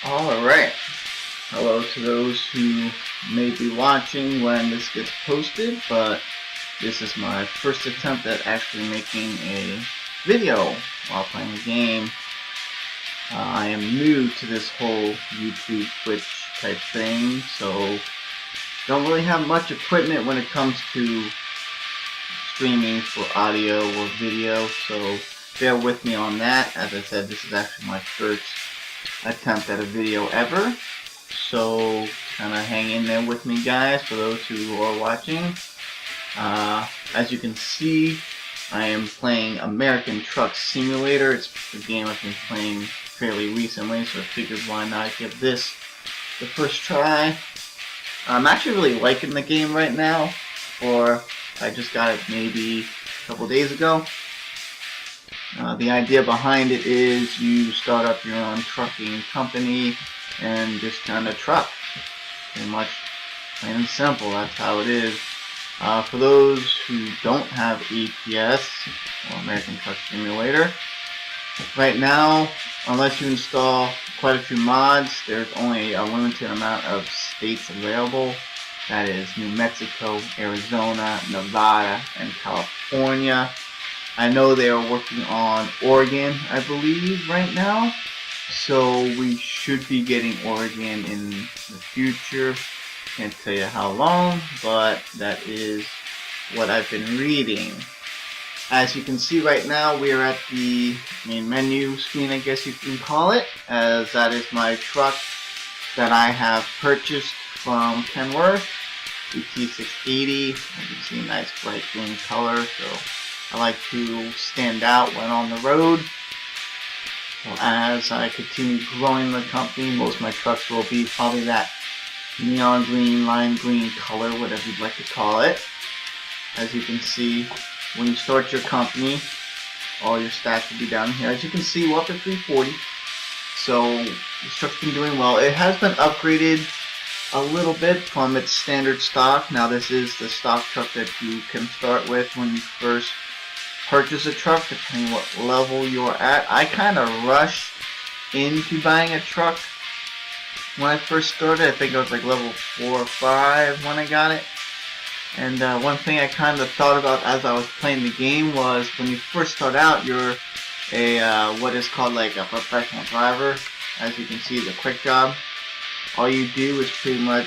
Alright, hello to those who may be watching when this gets posted, but this is my first attempt at actually making a video while playing the game. I am new to this whole YouTube, Twitch type thing, so don't really have much equipment when it comes to streaming for audio or video, so bear with me on that. As I said, this is actually my first attempt at a video ever, so kind of hang in there with me, guys, for those who are watching. As you can see, I am playing American Truck Simulator. It's a game I've been playing fairly recently, so I figured why not give this the first try. I'm actually really liking the game right now, or I just got it maybe a couple days ago. The idea behind it is you start up your own trucking company and just kind of truck. Pretty much plain and simple, that's how it is. For those who don't have ATS, or American Truck Simulator, right now, unless you install quite a few mods, there's only a limited amount of states available. That is New Mexico, Arizona, Nevada, and California. I know they are working on Oregon, I believe, right now. So we should be getting Oregon in the future. Can't tell you how long, but that is what I've been reading. As you can see right now, we are at the main menu screen, I guess you can call it, as that is my truck that I have purchased from Kenworth, the T680. As you can see, nice bright green color, so I like to stand out when on the road. So as I continue growing the company, most of my trucks will be probably that neon green, lime green color, whatever you'd like to call it. As you can see, when you start your company, all your stats will be down here. As you can see, we're up to 340. So this truck's been doing well. It has been upgraded a little bit from its standard stock. Now this is the stock truck that you can start with when you first purchase a truck, depending what level you're at. I kind of rushed into buying a truck when I first started. I think I was like level 4 or 5 when I got it. And one thing I kind of thought about as I was playing the game was when you first start out, you're a what is called like a professional driver. As you can see, the quick job. All you do is pretty much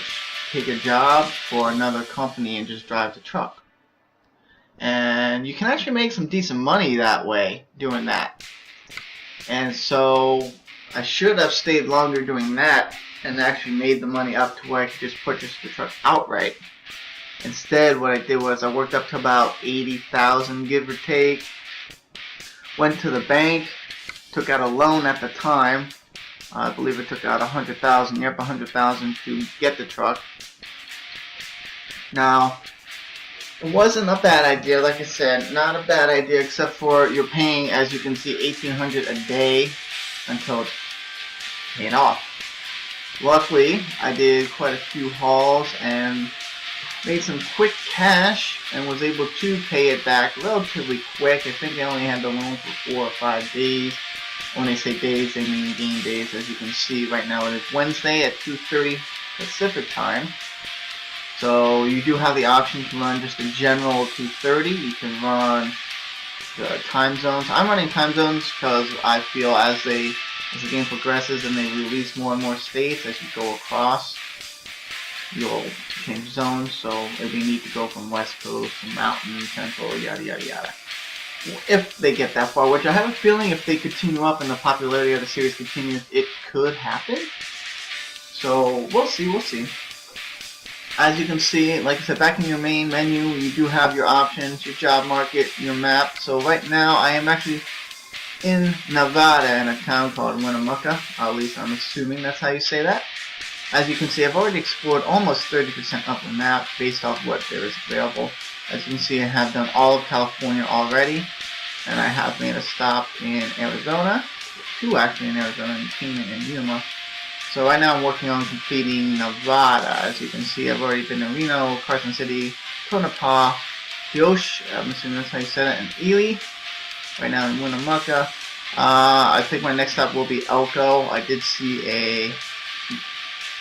take a job for another company and just drive the truck. And you can actually make some decent money that way doing that. And so I should have stayed longer doing that and actually made the money up to where I could just purchase the truck outright. Instead, what I did was I worked up to about 80,000, give or take. Went to the bank, took out a loan at the time. I believe I took out 100,000, yep, 100,000 to get the truck. Now, it wasn't a bad idea, like I said, not a bad idea, except for you're paying, as you can see, $1,800 a day until it's paid off. Luckily, I did quite a few hauls and made some quick cash and was able to pay it back relatively quick. I think I only had the loan for 4 or 5 days. When they say days, they mean game days. As you can see right now, it is Wednesday at 2:30 Pacific time. So you do have the option to run just a general 2:30. You can run the time zones. I'm running time zones because I feel as the game progresses and they release more and more states as you go across, you'll change zones. So it'd be neat to go from West Coast to Mountain, Central, yada yada yada. If they get that far, which I have a feeling if they continue up and the popularity of the series continues, it could happen. So we'll see, we'll see. As you can see, like I said, back in your main menu, you do have your options, your job market, your map. So right now, I am actually in Nevada in a town called Winnemucca. At least I'm assuming that's how you say that. As you can see, I've already explored almost 30% of the map based off what there is available. As you can see, I have done all of California already, and I have made a stop in Arizona, 2 actually in Arizona, in Kingman and Yuma. So right now I'm working on completing Nevada. As you can see, I've already been to Reno, Carson City, Tonopah, Yosh, I'm assuming that's how you said it, and Ely. Right now in Winnemucca. I think my next stop will be Elko. I did see a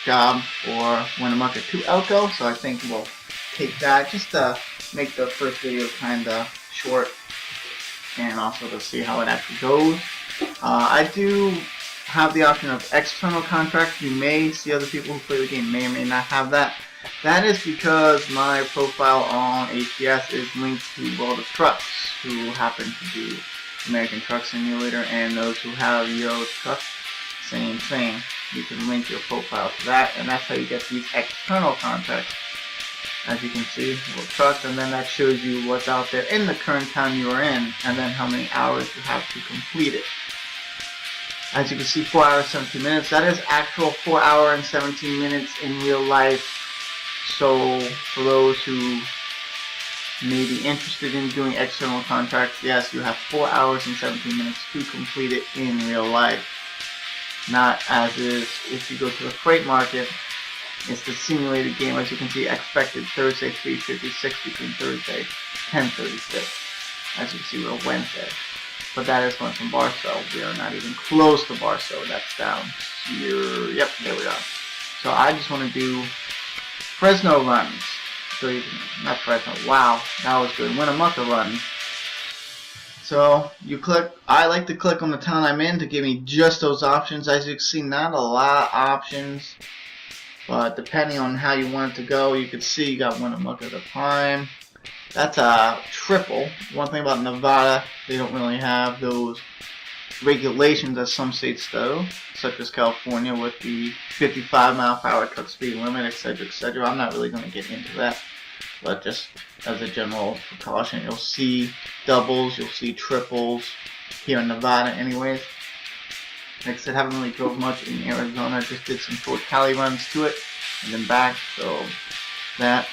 job for Winnemucca to Elko, so I think we'll take that just to make the first video kinda short and also to see how it actually goes. I do have the option of external contracts. You may see other people who play the game may or may not have that. That is because my profile on HTS is linked to World of Trucks, who happen to do American Truck Simulator, and those who have Euro Truck, same thing. You can link your profile to that, and that's how you get these external contracts. As you can see, World Trucks, and then that shows you what's out there in the current time you are in, and then how many hours you have to complete it. As you can see, 4 hours 17 minutes. That is actual 4 hour and 17 minutes in real life. So for those who may be interested in doing external contracts, yes, you have 4 hours and 17 minutes to complete it in real life. Not as is if you go to the freight market. It's the simulated game. As you can see, expected Thursday 3:56 between Thursday 10:36. As you can see, we're Wednesday. But that is one from Barstow. We are not even close to Barstow. That's down here. Yep, there we are. So I just want to do Fresno runs. So you can, not Fresno. Wow, that was good. Winnemucca runs. So you click. I like to click on the town I'm in to give me just those options. As you can see, not a lot of options. But depending on how you want it to go, you can see you got Winnemucca at the prime. That's a triple. One thing about Nevada, they don't really have those regulations as some states do, such as California with the 55-mile-per-hour truck speed limit, etc., etc. I'm not really going to get into that, but just as a general precaution, you'll see doubles, you'll see triples here in Nevada anyways. Like I said, haven't really drove much in Arizona, just did some short Cali runs to it, and then back, so that.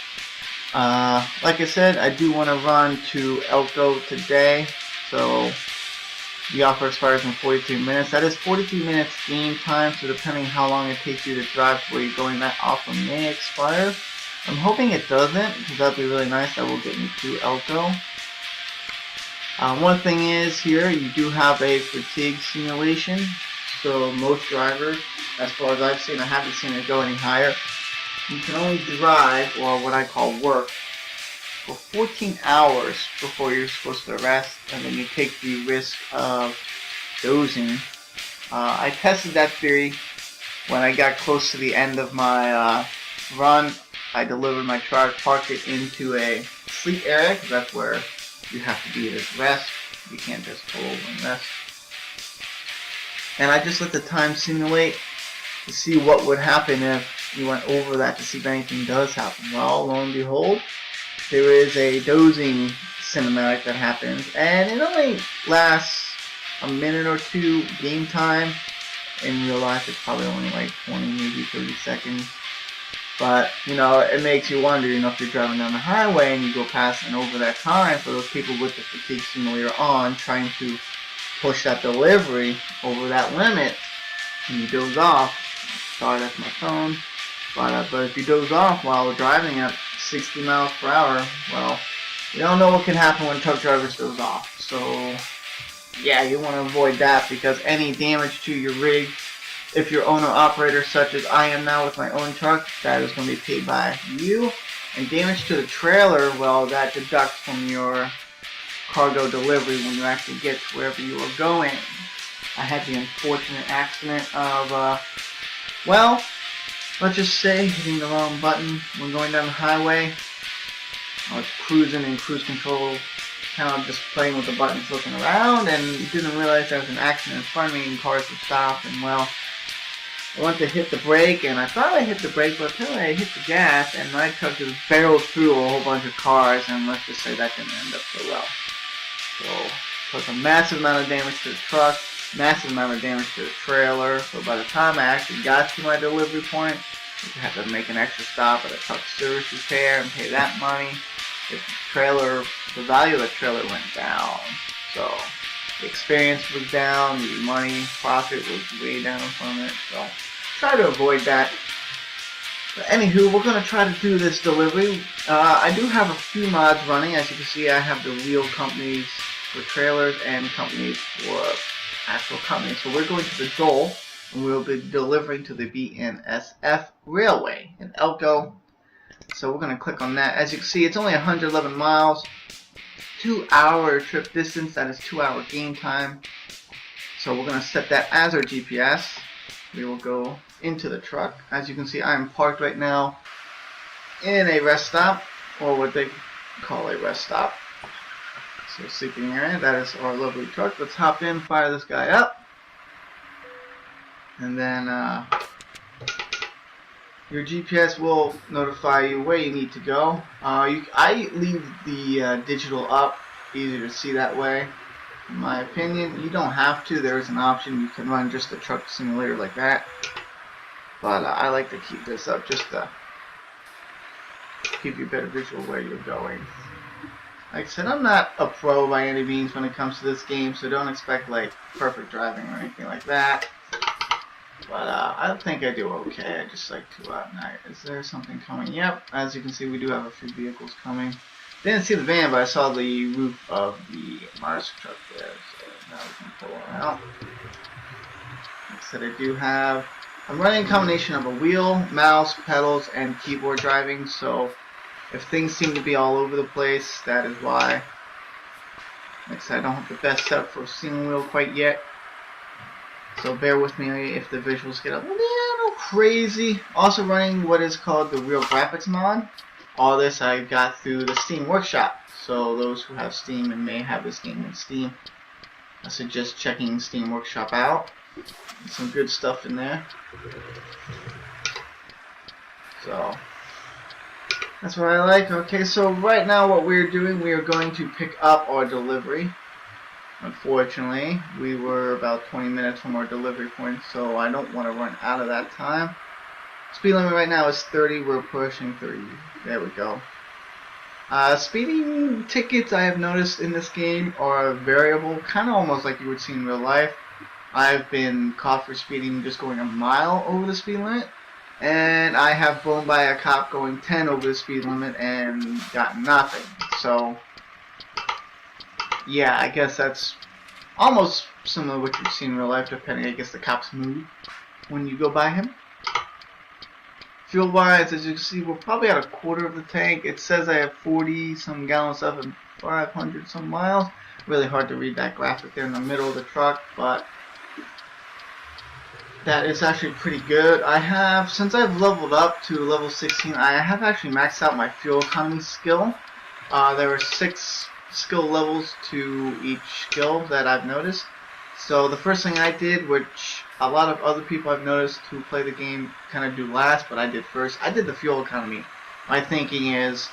Like I said, I do want to run to Elko today, so the offer expires in 43 minutes. That is 43 minutes game time, so depending on how long it takes you to drive to where you're going, that offer may expire. I'm hoping it doesn't, because that would be really nice. That will get me to Elko. One thing is here, you do have a fatigue simulation, so most drivers, as far as I've seen, I haven't seen it go any higher. You can only drive, or what I call work, for 14 hours before you're supposed to rest, and then you take the risk of dozing. I tested that theory when I got close to the end of my run. I delivered my truck, parked it into a sleep area, because that's where you have to be at rest. You can't just pull over and rest. And I just let the time simulate to see what would happen if you went over that, to see if anything does happen. Well, lo and behold, there is a dozing cinematic that happens, and it only lasts a minute or two game time. In real life, it's probably only like 20, maybe 30 seconds. But, you know, it makes you wonder, you know, if you're driving down the highway and you go past and over that time, for those people with the fatigue simulator on, trying to push that delivery over that limit, and you doze off. Sorry, that's my phone. But if you doze off while driving at 60 miles per hour, well, you don't know what can happen when truck drivers doze off. So, yeah, you want to avoid that, because any damage to your rig, if you're owner-operator such as I am now with my own truck, that is going to be paid by you. And damage to the trailer, well, that deducts from your cargo delivery when you actually get to wherever you are going. I had the unfortunate accident of, well, let's just say hitting the wrong button when going down the highway. I was cruising in cruise control, kind of just playing with the buttons, looking around, and didn't realize there was an accident in front of me and cars were stopped. And well, I went to hit the brake, and I thought I hit the brake, but apparently I hit the gas, and my truck just barreled through a whole bunch of cars, and let's just say that didn't end up so well. So, caused a massive amount of damage to the truck, massive amount of damage to the trailer. So by the time I actually got to my delivery point, I had to make an extra stop at a truck service repair and pay that money. The value of the trailer went down. So the experience was down, the money, profit was way down from it. So try to avoid that. But anywho, we're going to try to do this delivery. I do have a few mods running. As you can see, I have the wheel companies for trailers and companies for actual company. So we're going to the Dole, and we'll be delivering to the BNSF Railway in Elko. So we're going to click on that. As you can see, it's only 111 miles, 2-hour trip distance. That is 2-hour game time. So we're going to set that as our GPS. We will go into the truck. As you can see, I am parked right now in a rest stop, or what they call a rest stop. So sleeping area, that is our lovely truck. Let's hop in, fire this guy up, and then your GPS will notify you where you need to go. I leave the digital up, easier to see that way. In my opinion, you don't have to. There is an option. You can run just the truck simulator like that. But I like to keep this up just to give you a better visual where you're going. Like I said, I'm not a pro by any means when it comes to this game, so don't expect like perfect driving or anything like that. But I think I do okay. I just like to is there something coming? Yep, as you can see, we do have a few vehicles coming. Didn't see the van, but I saw the roof of the Mars truck there, so now we can pull it out. Like I said, I'm running a combination of a wheel, mouse, pedals, and keyboard driving, so if things seem to be all over the place, that is why. Like I said, I don't have the best setup for a steering wheel quite yet, so bear with me if the visuals get a little crazy. Also running what is called the Real Graphics mod. All this I got through the Steam Workshop, so those who have Steam and may have this game in Steam, I suggest checking Steam Workshop out. Some good stuff in there. So that's what I like. Okay, so right now what we're doing, we are going to pick up our delivery. Unfortunately, we were about 20 minutes from our delivery point, so I don't want to run out of that time. Speed limit right now is 30. We're pushing 30. There we go. Speeding tickets I have noticed in this game are variable, kind of almost like you would see in real life. I've been caught for speeding just going a mile over the speed limit, and I have blown by a cop going 10 over the speed limit and got nothing. So yeah, I guess that's almost similar to what you've seen in real life, depending, I guess, the cop's mood when you go by him. Fuel wise, as you can see, we're probably at a quarter of the tank. It says I have 40 some gallons left and 500 some miles. Really hard to read that graphic there in the middle of the truck, but that is actually pretty good. I have, since I've leveled up to level 16, I have actually maxed out my fuel economy skill. There are 6 skill levels to each skill that I've noticed. So the first thing I did, which a lot of other people I've noticed who play the game kind of do last, but I did first, I did the fuel economy. My thinking is,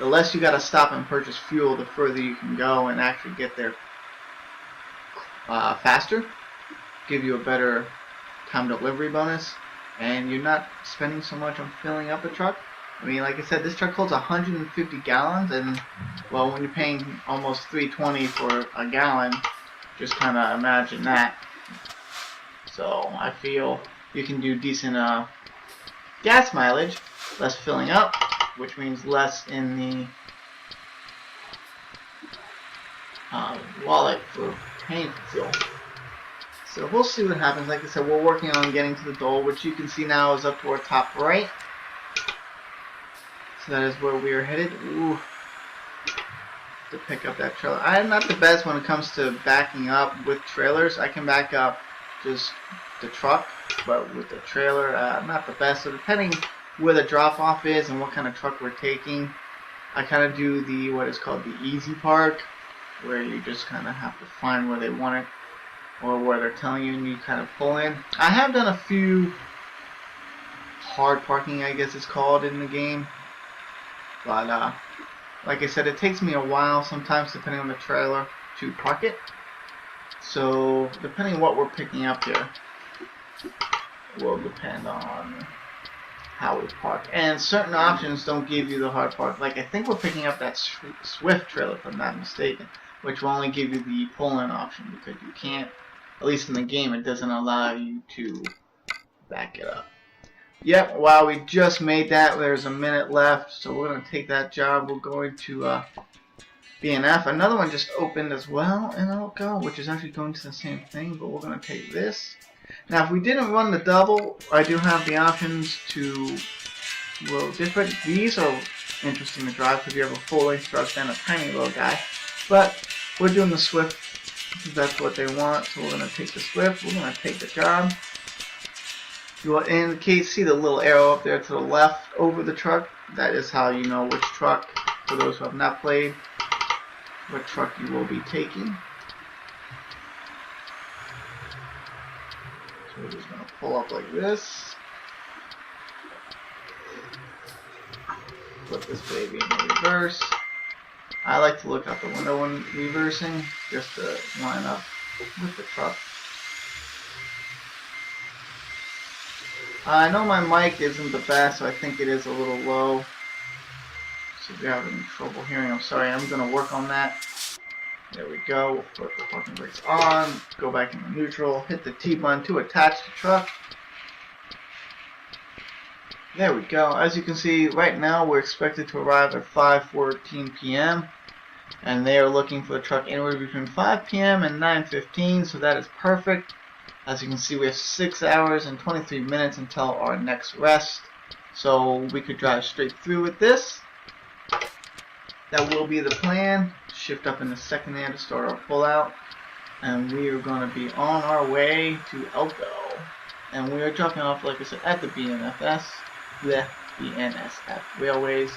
the less you gotta stop and purchase fuel, the further you can go and actually get there faster. Give you a better time delivery bonus, and you're not spending so much on filling up the truck. I mean, like I said, this truck holds 150 gallons, and well, when you're paying almost $3.20 for a gallon, just kind of imagine that. So I feel you can do decent gas mileage, less filling up, which means less in the wallet for paying for fuel. So we'll see what happens. Like I said, we're working on getting to the Dole, which you can see now is up to our top right. So that is where we are headed. Ooh. To pick up that trailer. I am not the best when it comes to backing up with trailers. I can back up just the truck, but with the trailer, I'm not the best. So depending where the drop-off is and what kind of truck we're taking, I kind of do the what is called the easy park, where you just kind of have to find where they want it or where they're telling you and you kind of pull in. I have done a few hard parking, I guess it's called in the game, but like I said, it takes me a while sometimes, depending on the trailer, to park it. So depending on what we're picking up here will depend on how we park. And certain options don't give you the hard park. Like I think we're picking up that Swift trailer, if I'm not mistaken, which will only give you the pull-in option, because you can't, at least in the game, it doesn't allow you to back it up. Yep, wow, we just made that. There's a minute left, so we're going to take that job. We're going to BNF. Another one just opened as well in Elko, which is actually going to the same thing, but we're going to take this. Now, if we didn't run the double, I do have the options to roll different. These are interesting to drive because you have a full-length truck and a tiny little guy. But we're doing the Swift because that's what they want, so we're going to take the Swift. We're going to take the job. You will indicate, see the little arrow up there to the left over the truck. That is how you know which truck, for those who have not played, what truck you will be taking. So we're just going to pull up like this. Put this baby in reverse. I like to look out the window when reversing, just to line up with the truck. I know my mic isn't the best, so I think it is a little low. So if you're having trouble hearing, I'm sorry. I'm going to work on that. There we go. We'll put the parking brakes on, go back into neutral, hit the T button to attach the truck. There we go. As you can see, right now we're expected to arrive at 5:14 p.m. and they are looking for the truck anywhere between 5 p.m. and 9:15, so that is perfect. As you can see, we have 6 hours and 23 minutes until our next rest, so we could drive straight through with this. That will be the plan. Shift up in the second hand to start our pullout, and we are going to be on our way to Elko. And we are dropping off, like I said, at the BNSF Railways.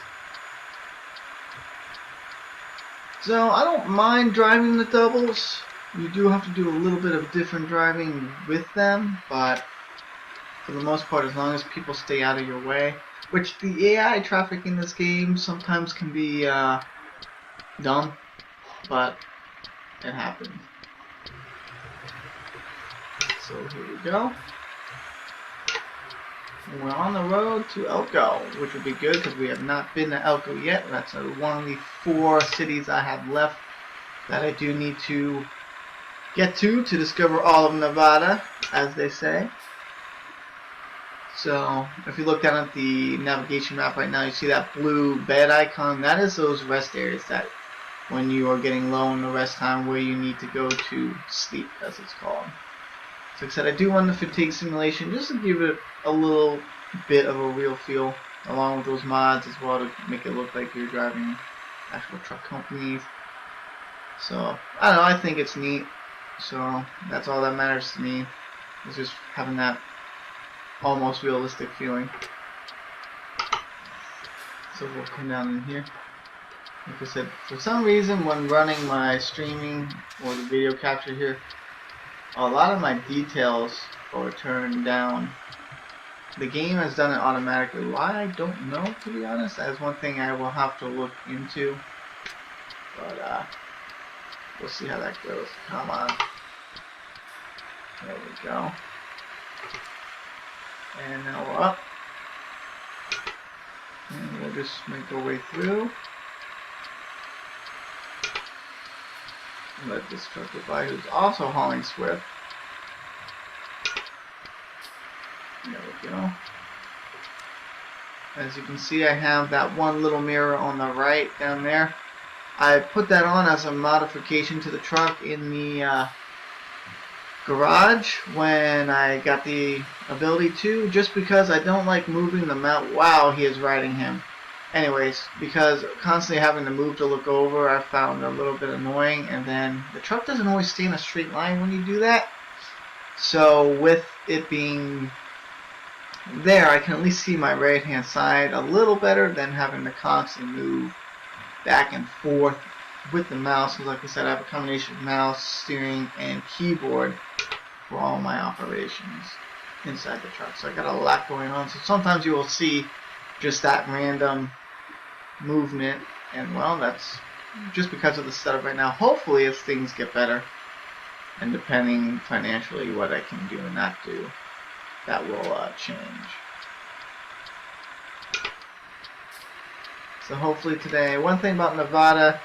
So I don't mind driving the doubles. You do have to do a little bit of different driving with them, but for the most part, as long as people stay out of your way, which the AI traffic in this game sometimes can be dumb, but it happens. So here we go. We're on the road to Elko, which would be good because we have not been to Elko yet. That's one of the 4 cities I have left that I do need to get to discover all of Nevada, as they say. So if you look down at the navigation map right now, you see that blue bed icon. That is those rest areas that when you are getting low in the rest time, where you need to go to sleep, as it's called. So like I said, I do run the fatigue simulation just to give it a little bit of a real feel, along with those mods as well, to make it look like you're driving actual truck companies. So I don't know, I think it's neat. So that's all that matters to me, is just having that almost realistic feeling. So we'll come down in here. Like I said, for some reason when running my streaming or the video capture here, a lot of my details are turned down. The game has done it automatically. Why, I don't know, to be honest. That's one thing I will have to look into. But we'll see how that goes. Come on. There we go. And now we're up. And we'll just make our way through. Let this truck go by, who's also hauling Swift. There we go. As you can see, I have that one little mirror on the right down there. I put that on as a modification to the truck in the garage when I got the ability to, just because I don't like moving the mount. Wow, he is riding him. Anyways, because constantly having to move to look over, I found a little bit annoying, and then the truck doesn't always stay in a straight line when you do that. So with it being there, I can at least see my right hand side a little better than having to constantly move back and forth with the mouse. Because like I said, I have a combination of mouse, steering, and keyboard for all my operations inside the truck. So I got a lot going on. So sometimes you will see just that random movement, and well, that's just because of the setup right now. Hopefully, as things get better, and depending financially what I can do and not do, that will change. So hopefully today, one thing about Nevada,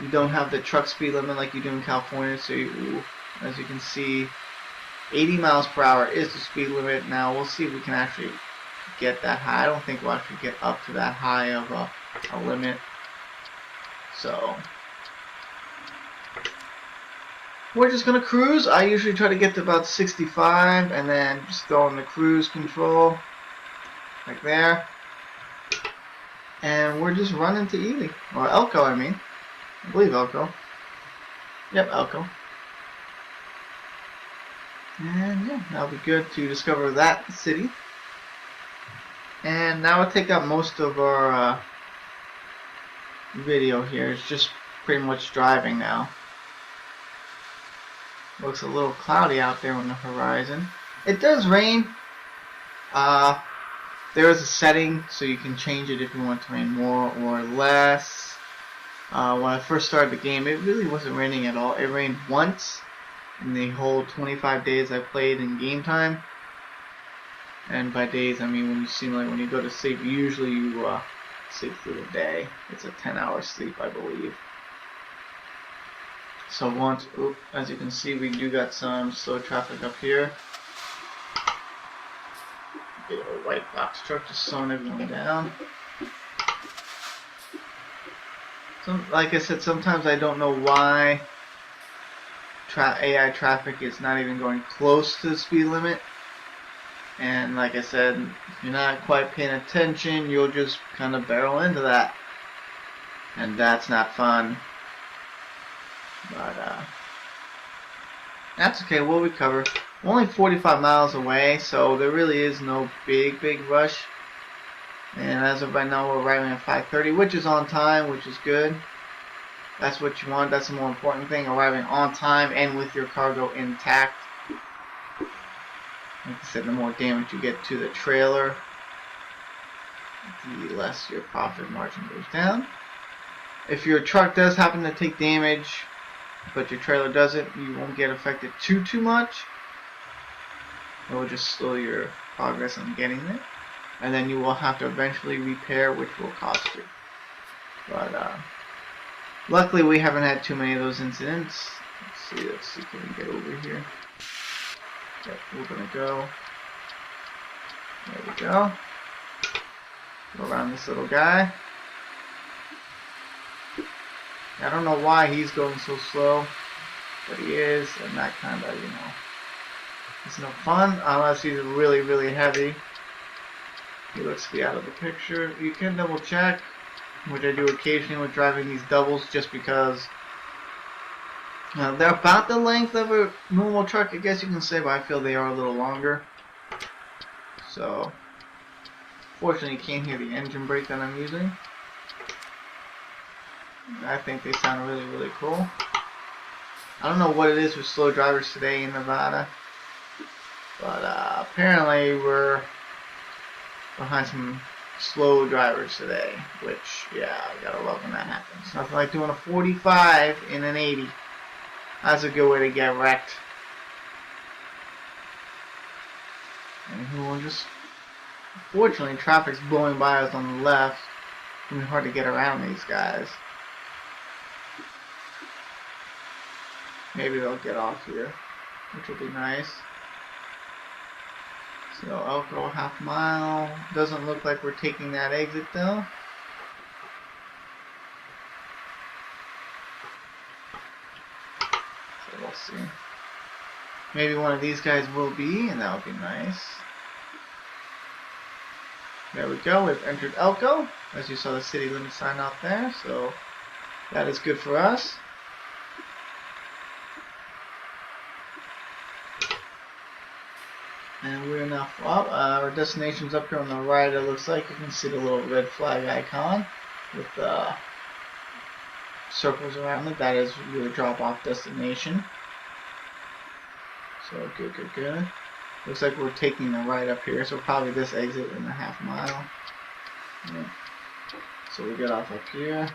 you don't have the truck speed limit like you do in California. So as you can see, 80 miles per hour is the speed limit. Now we'll see if we can actually get that high. I don't think we'll actually get up to that high of a limit. So we're just gonna cruise. I usually try to get to about 65 and then just throw in the cruise control, like there. And we're just running to Ely, or Elko, I mean. I believe Elko. Yep, Elko. And yeah, that'll be good to discover that city. And that will take up most of our video here. It's just pretty much driving now. Looks a little cloudy out there on the horizon. It does rain. There is a setting so you can change it if you want to rain more or less. When I first started the game, it really wasn't raining at all. It rained once in the whole 25 days I played in game time. And by days, I mean when you go to sleep, usually you sleep through the day. It's a 10-hour sleep, I believe. So once, as you can see, we do got some slow traffic up here. Big old white box truck just slowing everyone down. Like I said, sometimes I don't know why AI traffic is not even going close to the speed limit. And like I said, if you're not quite paying attention, you'll just kind of barrel into that. And that's not fun. But that's okay, we'll recover. We're only 45 miles away, so there really is no big rush. And as of right now, we're arriving at 5:30, which is on time, which is good. That's what you want. That's the more important thing, arriving on time and with your cargo intact. Like I said, the more damage you get to the trailer, the less your profit margin goes down. If your truck does happen to take damage, but your trailer doesn't, you won't get affected too much. It will just slow your progress on getting there. And then you will have to eventually repair, which will cost you. But luckily we haven't had too many of those incidents. Let's see, can we get over here? Yep, we're gonna go. There we go. Go around this little guy. I don't know why he's going so slow, but he is, and that kind of, it's no fun unless he's really heavy. He looks to be out of the picture. You can double check, which I do occasionally with driving these doubles, just because they're about the length of a normal truck, I guess you can say, but I feel they are a little longer. So, fortunately you can't hear the engine brake that I'm using. I think they sound really cool. I don't know what it is with slow drivers today in Nevada, but apparently we're behind some slow drivers today, which, yeah, I gotta love when that happens. Nothing like doing a 45 in an 80. That's a good way to get wrecked. And we'll just, fortunately, traffic's blowing by us on the left. It's gonna be hard to get around these guys. Maybe they'll get off here, which will be nice. So Elko half mile. Doesn't look like we're taking that exit though. So we'll see. Maybe one of these guys will be, and that would be nice. There we go, we've entered Elko. As you saw the city limit sign out there, so that is good for us. And we're now up. Our destination's up here on the right. It looks like you can see the little red flag icon with circles around it. That is your drop-off destination. So good. Looks like we're taking the right up here. So probably this exit in a half mile. Yeah. So we get off up here.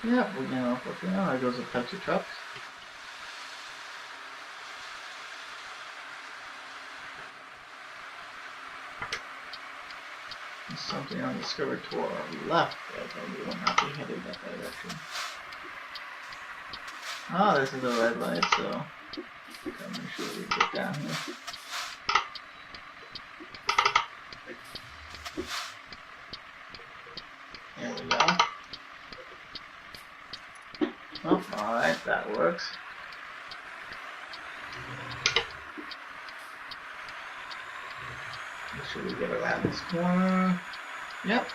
Yeah, we're getting off up here. There goes a Pepsi truck. There's something undiscovered to our left, but we will not be headed that direction. Oh, this is a red light, so gotta make sure we get down here. Oh, alright, that works. Make sure we get around this corner. Yep.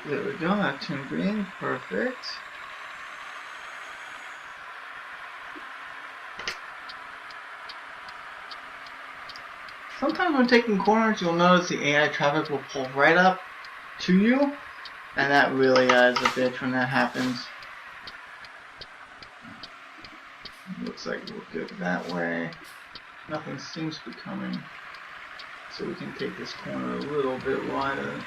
There we go, that turned green, perfect. Sometimes when taking corners, you'll notice the AI traffic will pull right up to you, and that really is a bitch when that happens. Looks like we're good that way. Nothing seems to be coming, so we can take this corner a little bit wider.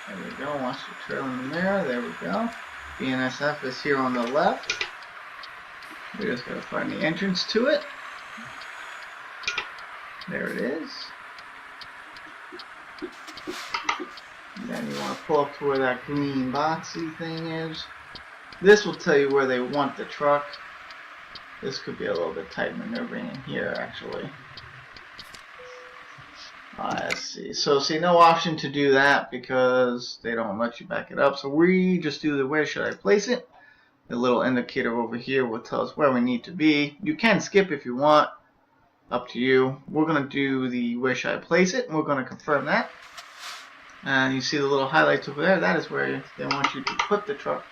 There we go, watch the trail in the mirror, there we go. BNSF is here on the left. We just gotta find the entrance to it. There it is. And then you want to pull up to where that green boxy thing is. This will tell you where they want the truck. This could be a little bit tight maneuvering in here actually. Let's see. So see, no option to do that because they don't let you back it up. So we just do the where should I place it. The little indicator over here will tell us where we need to be. You can skip if you want. Up to you. We're going to do the where should I place it. And we're going to confirm that. And you see the little highlights over there. That is where they want you to put the truck.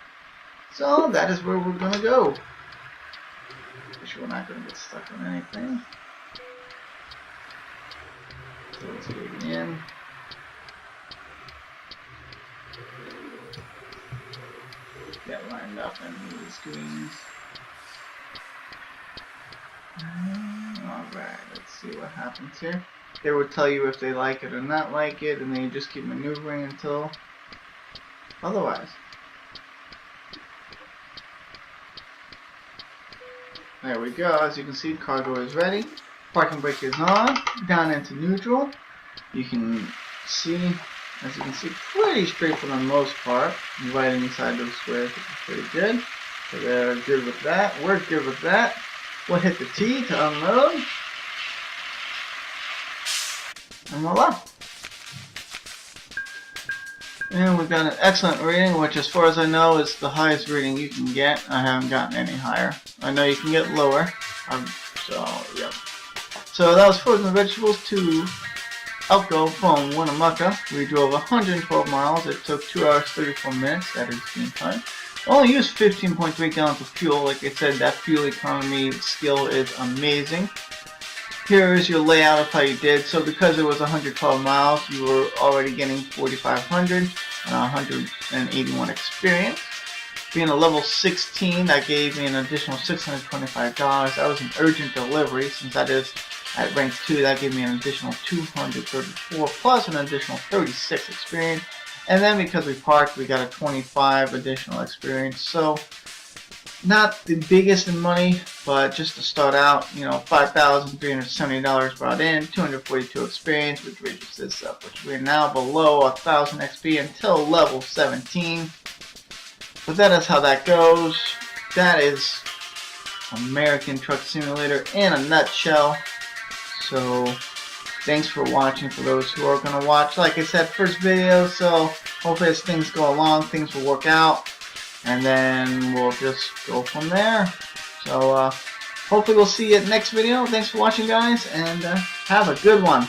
So that is where we're going to go. Make sure we're not going to get stuck on anything. So let's get in. Get lined up and move the screens. Alright, let's see what happens here. They will tell you if they like it or not like it, and then you just keep maneuvering until otherwise. There we go. As you can see, car door is ready. Parking brake is on. Down into neutral. You can see, as you can see, pretty straight for the most part. Right inside those squares, which is pretty good. So they're good with that. We're good with that. We'll hit the T to unload. And voila. And we've got an excellent rating, which as far as I know is the highest rating you can get. I haven't gotten any higher. I know you can get lower. So, yep. So that was Frozen Vegetables to Elko from Winnemucca. We drove 112 miles. It took 2 hours 34 minutes. That is game time. Only used 15.3 gallons of fuel. Like I said, that fuel economy skill is amazing. Here is your layout of how you did. So because it was 112 miles, you were already getting 4,500 and 181 experience. Being a level 16, that gave me an additional $625. That was an urgent delivery. Since that is at rank 2, that gave me an additional 234 plus an additional 36 experience. And then because we parked, we got a 25 additional experience. So not the biggest in money, but just to start out, you know, $5,370 brought in, 242 experience, which reaches this up, which we're now below 1,000 XP until level 17. But that is how that goes. That is American Truck Simulator in a nutshell. So thanks for watching for those who are going to watch. Like I said, first video, so hopefully as things go along, things will work out. And then we'll just go from there. So hopefully we'll see you at the next video. Thanks for watching, guys, and have a good one.